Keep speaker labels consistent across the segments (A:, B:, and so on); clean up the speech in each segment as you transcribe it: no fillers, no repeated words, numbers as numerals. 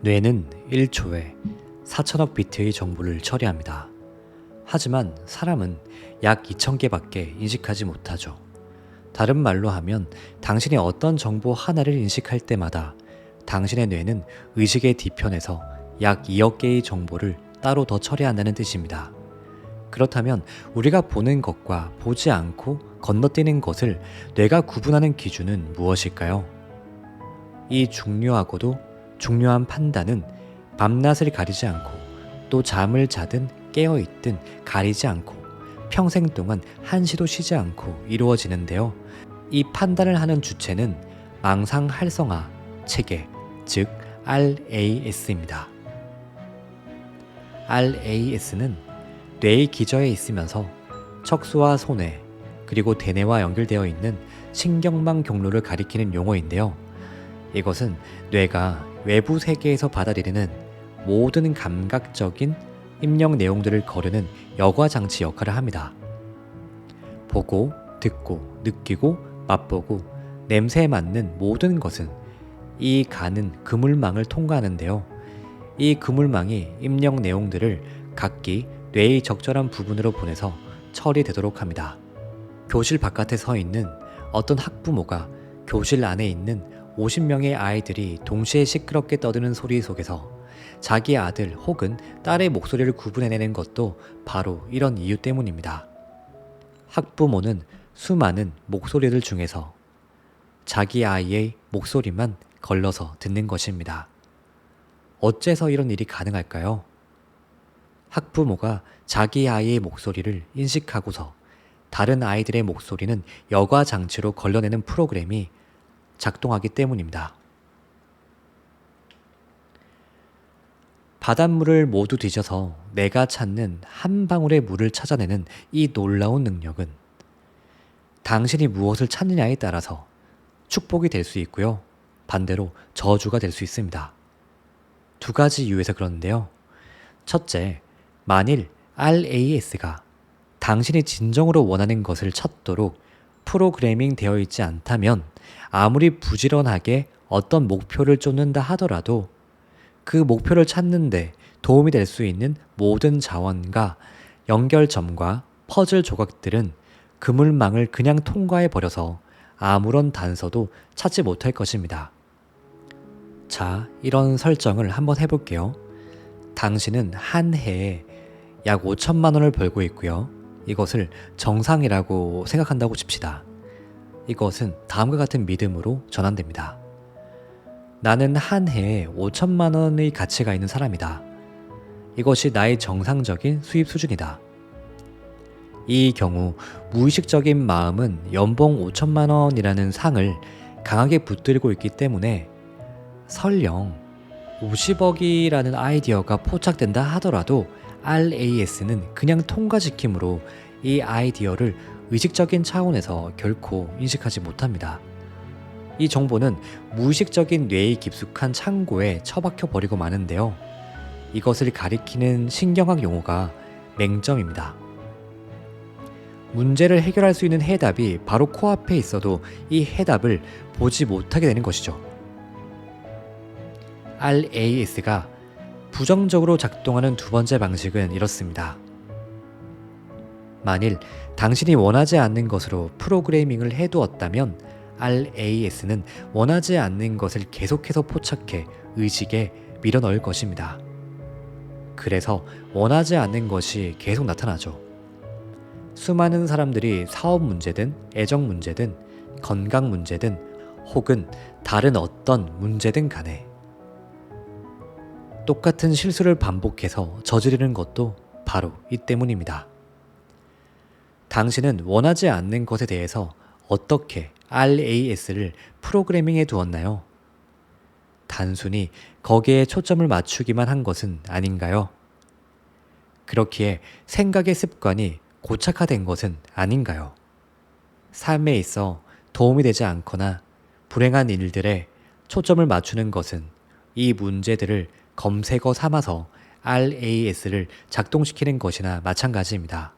A: 뇌는 1초에 4천억 비트의 정보를 처리합니다. 하지만 사람은 약 2,000개밖에 인식하지 못하죠. 다른 말로 하면 당신이 어떤 정보 하나를 인식할 때마다 당신의 뇌는 의식의 뒤편에서 약 2억 개의 정보를 따로 더 처리한다는 뜻입니다. 그렇다면 우리가 보는 것과 보지 않고 건너뛰는 것을 뇌가 구분하는 기준은 무엇일까요? 이 중요하고도 중요한 판단은 밤낮을 가리지 않고 또 잠을 자든 깨어있든 가리지 않고 평생 동안 한시도 쉬지 않고 이루어지는데요. 이 판단을 하는 주체는 망상활성화 체계, 즉 RAS입니다. RAS는 뇌의 기저에 있으면서 척수와 소뇌, 그리고 대뇌와 연결되어 있는 신경망 경로를 가리키는 용어인데요. 이것은 뇌가 외부 세계에서 받아들이는 모든 감각적인 입력 내용들을 거르는 여과장치 역할을 합니다. 보고, 듣고, 느끼고, 맛보고, 냄새에 맡는 모든 것은 이 가는 그물망을 통과하는데요. 이 그물망이 입력 내용들을 각기 뇌의 적절한 부분으로 보내서 처리되도록 합니다. 교실 바깥에 서 있는 어떤 학부모가 교실 안에 있는 50명의 아이들이 동시에 시끄럽게 떠드는 소리 속에서 자기 아들 혹은 딸의 목소리를 구분해내는 것도 바로 이런 이유 때문입니다. 학부모는 수많은 목소리들 중에서 자기 아이의 목소리만 걸러서 듣는 것입니다. 어째서 이런 일이 가능할까요? 학부모가 자기 아이의 목소리를 인식하고서 다른 아이들의 목소리는 여과 장치로 걸러내는 프로그램이 작동하기 때문입니다. 바닷물을 모두 뒤져서 내가 찾는 한 방울의 물을 찾아내는 이 놀라운 능력은 당신이 무엇을 찾느냐에 따라서 축복이 될 수 있고요. 반대로 저주가 될 수 있습니다. 두 가지 이유에서 그러는데요. 첫째, 만일 RAS가 당신이 진정으로 원하는 것을 찾도록 프로그래밍 되어 있지 않다면 아무리 부지런하게 어떤 목표를 쫓는다 하더라도 그 목표를 찾는데 도움이 될 수 있는 모든 자원과 연결점과 퍼즐 조각들은 그물망을 그냥 통과해 버려서 아무런 단서도 찾지 못할 것입니다. 자, 이런 설정을 한번 해볼게요. 당신은 한 해에 약 5천만 원을 벌고 있고요. 이것을 정상이라고 생각한다고 칩시다. 이것은 다음과 같은 믿음으로 전환됩니다. 나는 한 해에 5천만 원의 가치가 있는 사람이다. 이것이 나의 정상적인 수입 수준이다. 이 경우 무의식적인 마음은 연봉 5천만 원이라는 상을 강하게 붙들고 있기 때문에 설령 50억이라는 아이디어가 포착된다 하더라도 RAS는 그냥 통과시키므로 이 아이디어를 의식적인 차원에서 결코 인식하지 못합니다. 이 정보는 무의식적인 뇌의 깊숙한 창고에 처박혀 버리고 마는데요. 이것을 가리키는 신경학 용어가 맹점입니다. 문제를 해결할 수 있는 해답이 바로 코앞에 있어도 이 해답을 보지 못하게 되는 것이죠. RAS가 부정적으로 작동하는 두 번째 방식은 이렇습니다. 만일 당신이 원하지 않는 것으로 프로그래밍을 해두었다면 RAS는 원하지 않는 것을 계속해서 포착해 의식에 밀어넣을 것입니다. 그래서 원하지 않는 것이 계속 나타나죠. 수많은 사람들이 사업 문제든 애정 문제든 건강 문제든 혹은 다른 어떤 문제든 간에 똑같은 실수를 반복해서 저지르는 것도 바로 이 때문입니다. 당신은 원하지 않는 것에 대해서 어떻게 RAS를 프로그래밍해 두었나요? 단순히 거기에 초점을 맞추기만 한 것은 아닌가요? 그렇기에 생각의 습관이 고착화된 것은 아닌가요? 삶에 있어 도움이 되지 않거나 불행한 일들에 초점을 맞추는 것은 이 문제들을 검색어 삼아서 RAS를 작동시키는 것이나 마찬가지입니다.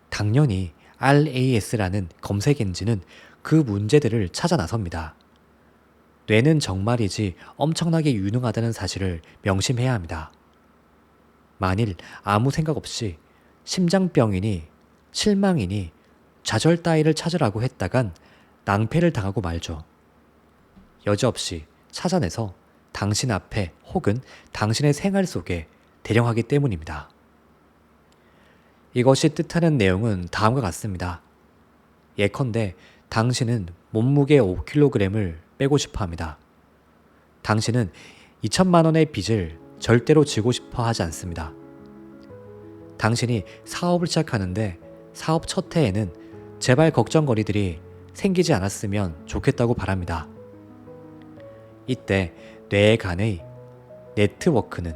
A: 당연히 RAS라는 검색 엔진은 그 문제들을 찾아 나섭니다. 뇌는 정말이지 엄청나게 유능하다는 사실을 명심해야 합니다. 만일 아무 생각 없이 심장병이니 실망이니 좌절 따위를 찾으라고 했다간 낭패를 당하고 말죠. 여지없이 찾아내서 당신 앞에 혹은 당신의 생활 속에 대령하기 때문입니다. 이것이 뜻하는 내용은 다음과 같습니다. 예컨대 당신은 몸무게 5kg을 빼고 싶어 합니다. 당신은 2천만 원의 빚을 절대로 지고 싶어 하지 않습니다. 당신이 사업을 시작하는데 사업 첫 해에는 제발 걱정거리들이 생기지 않았으면 좋겠다고 바랍니다. 이때 뇌 간의 네트워크는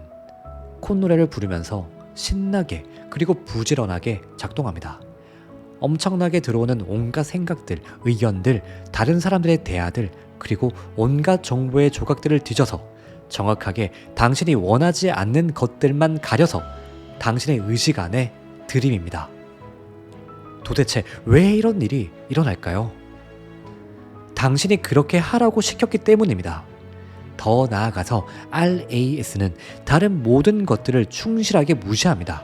A: 콧노래를 부르면서 신나게 그리고 부지런하게 작동합니다. 엄청나게 들어오는 온갖 생각들, 의견들, 다른 사람들의 대화들, 그리고 온갖 정보의 조각들을 뒤져서 정확하게 당신이 원하지 않는 것들만 가려서 당신의 의식 안에 들이밉니다. 도대체 왜 이런 일이 일어날까요? 당신이 그렇게 하라고 시켰기 때문입니다. 더 나아가서 RAS는 다른 모든 것들을 충실하게 무시합니다.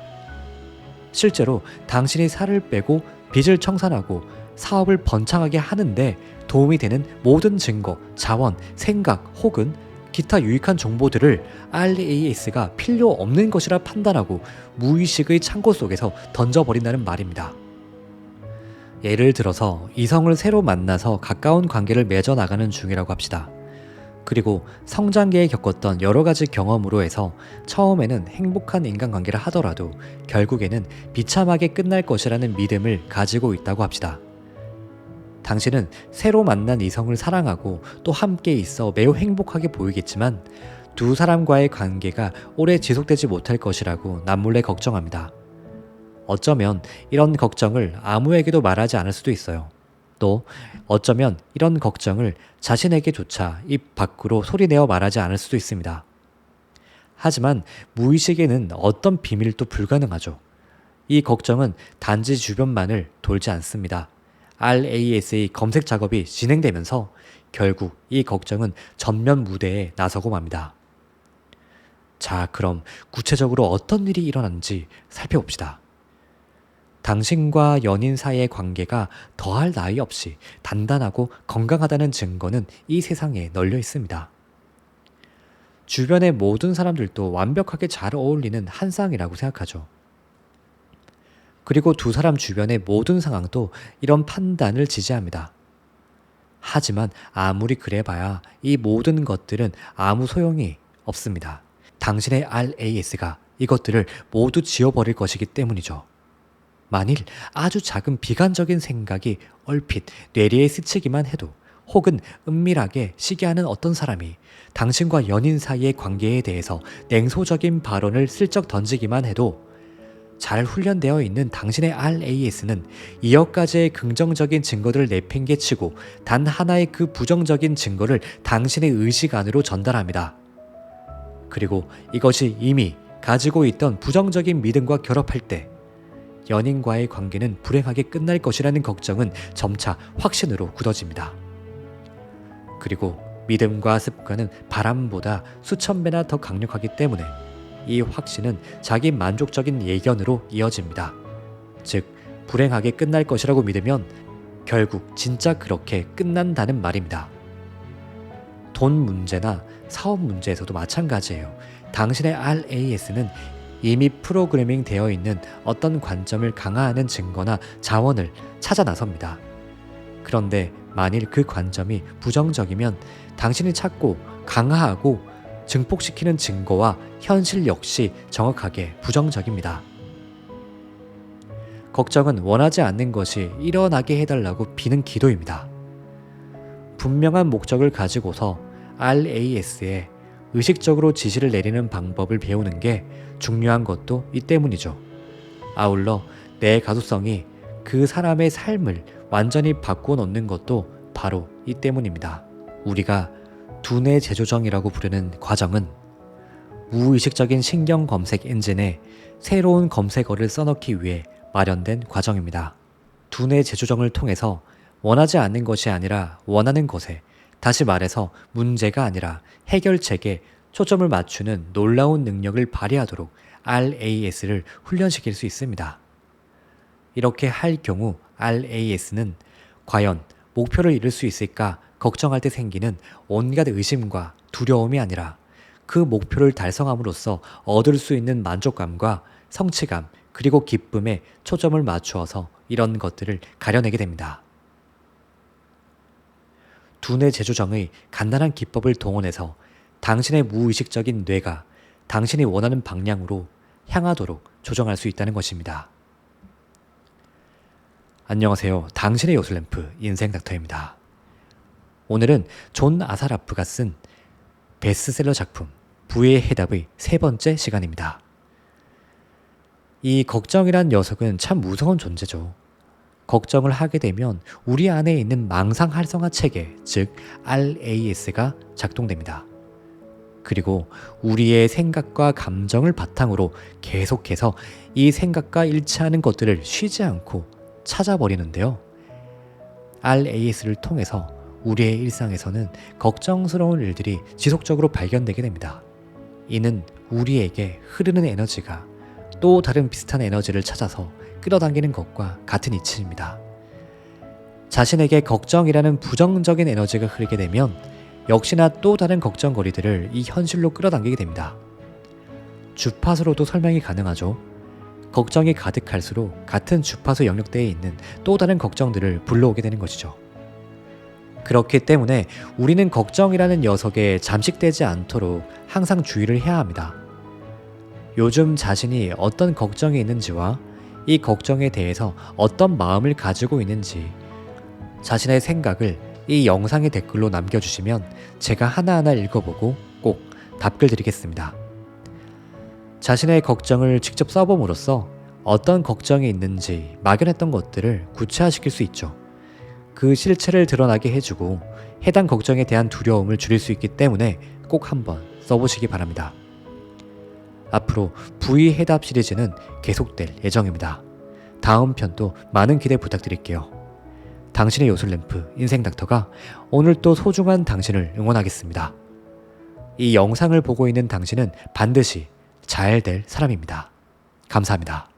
A: 실제로 당신이 살을 빼고 빚을 청산하고 사업을 번창하게 하는데 도움이 되는 모든 증거, 자원, 생각 혹은 기타 유익한 정보들을 RAS가 필요 없는 것이라 판단하고 무의식의 창고 속에서 던져버린다는 말입니다. 예를 들어서 이성을 새로 만나서 가까운 관계를 맺어나가는 중이라고 합시다. 그리고 성장기에 겪었던 여러 가지 경험으로 해서 처음에는 행복한 인간관계를 하더라도 결국에는 비참하게 끝날 것이라는 믿음을 가지고 있다고 합시다. 당신은 새로 만난 이성을 사랑하고 또 함께 있어 매우 행복하게 보이겠지만 두 사람과의 관계가 오래 지속되지 못할 것이라고 남몰래 걱정합니다. 어쩌면 이런 걱정을 아무에게도 말하지 않을 수도 있어요. 또 어쩌면 이런 걱정을 자신에게조차 입 밖으로 소리내어 말하지 않을 수도 있습니다. 하지만 무의식에는 어떤 비밀도 불가능하죠. 이 걱정은 단지 주변만을 돌지 않습니다. RAS의 검색 작업이 진행되면서 결국 이 걱정은 전면 무대에 나서고 맙니다. 자, 그럼 구체적으로 어떤 일이 일어났는지 살펴봅시다. 당신과 연인 사이의 관계가 더할 나위 없이 단단하고 건강하다는 증거는 이 세상에 널려 있습니다. 주변의 모든 사람들도 완벽하게 잘 어울리는 한 쌍이라고 생각하죠. 그리고 두 사람 주변의 모든 상황도 이런 판단을 지지합니다. 하지만 아무리 그래봐야 이 모든 것들은 아무 소용이 없습니다. 당신의 RAS가 이것들을 모두 지워버릴 것이기 때문이죠. 만일 아주 작은 비관적인 생각이 얼핏 뇌리에 스치기만 해도 혹은 은밀하게 시기하는 어떤 사람이 당신과 연인 사이의 관계에 대해서 냉소적인 발언을 슬쩍 던지기만 해도 잘 훈련되어 있는 당신의 RAS는 2억 가지의 긍정적인 증거들을 내팽개치고 단 하나의 그 부정적인 증거를 당신의 의식 안으로 전달합니다. 그리고 이것이 이미 가지고 있던 부정적인 믿음과 결합할 때 연인과의 관계는 불행하게 끝날 것이라는 걱정은 점차 확신으로 굳어집니다. 그리고 믿음과 습관은 바람보다 수천 배나 더 강력하기 때문에 이 확신은 자기 만족적인 예견으로 이어집니다. 즉, 불행하게 끝날 것이라고 믿으면 결국 진짜 그렇게 끝난다는 말입니다. 돈 문제나 사업 문제에서도 마찬가지예요. 당신의 RAS는 이미 프로그래밍 되어 있는 어떤 관점을 강화하는 증거나 자원을 찾아 나섭니다. 그런데 만일 그 관점이 부정적이면 당신이 찾고 강화하고 증폭시키는 증거와 현실 역시 정확하게 부정적입니다. 걱정은 원하지 않는 것이 일어나게 해달라고 비는 기도입니다. 분명한 목적을 가지고서 RAS에 의식적으로 지시를 내리는 방법을 배우는 게 중요한 것도 이 때문이죠. 아울러 내 가소성이 그 사람의 삶을 완전히 바꾸어 놓는 것도 바로 이 때문입니다. 우리가 두뇌 재조정이라고 부르는 과정은 무의식적인 신경 검색 엔진에 새로운 검색어를 써넣기 위해 마련된 과정입니다. 두뇌 재조정을 통해서 원하지 않는 것이 아니라 원하는 것에 다시 말해서 문제가 아니라 해결책에 초점을 맞추는 놀라운 능력을 발휘하도록 RAS를 훈련시킬 수 있습니다. 이렇게 할 경우 RAS는 과연 목표를 이룰 수 있을까 걱정할 때 생기는 온갖 의심과 두려움이 아니라 그 목표를 달성함으로써 얻을 수 있는 만족감과 성취감 그리고 기쁨에 초점을 맞추어서 이런 것들을 가려내게 됩니다. 두뇌 재조정의 간단한 기법을 동원해서 당신의 무의식적인 뇌가 당신이 원하는 방향으로 향하도록 조정할 수 있다는 것입니다. 안녕하세요. 당신의 요술램프 인생 닥터입니다. 오늘은 존 아사라프가 쓴 베스트셀러 작품 부의 해답의 세 번째 시간입니다. 이 걱정이란 녀석은 참 무서운 존재죠. 걱정을 하게 되면 우리 안에 있는 망상 활성화 체계, 즉 RAS가 작동됩니다. 그리고 우리의 생각과 감정을 바탕으로 계속해서 이 생각과 일치하는 것들을 쉬지 않고 찾아버리는데요. RAS를 통해서 우리의 일상에서는 걱정스러운 일들이 지속적으로 발견되게 됩니다. 이는 우리에게 흐르는 에너지가 또 다른 비슷한 에너지를 찾아서 끌어당기는 것과 같은 이치입니다. 자신에게 걱정이라는 부정적인 에너지가 흐르게 되면 역시나 또 다른 걱정거리들을 이 현실로 끌어당기게 됩니다. 주파수로도 설명이 가능하죠. 걱정이 가득할수록 같은 주파수 영역대에 있는 또 다른 걱정들을 불러오게 되는 것이죠. 그렇기 때문에 우리는 걱정이라는 녀석에 잠식되지 않도록 항상 주의를 해야 합니다. 요즘 자신이 어떤 걱정이 있는지와 이 걱정에 대해서 어떤 마음을 가지고 있는지 자신의 생각을 이 영상의 댓글로 남겨주시면 제가 하나하나 읽어보고 꼭 답글 드리겠습니다. 자신의 걱정을 직접 써봄으로써 어떤 걱정이 있는지 막연했던 것들을 구체화시킬 수 있죠. 그 실체를 드러나게 해주고 해당 걱정에 대한 두려움을 줄일 수 있기 때문에 꼭 한번 써보시기 바랍니다. 앞으로 부의 해답 시리즈는 계속될 예정입니다. 다음 편도 많은 기대 부탁드릴게요. 당신의 요술램프 인생 닥터가 오늘 또 소중한 당신을 응원하겠습니다. 이 영상을 보고 있는 당신은 반드시 잘 될 사람입니다. 감사합니다.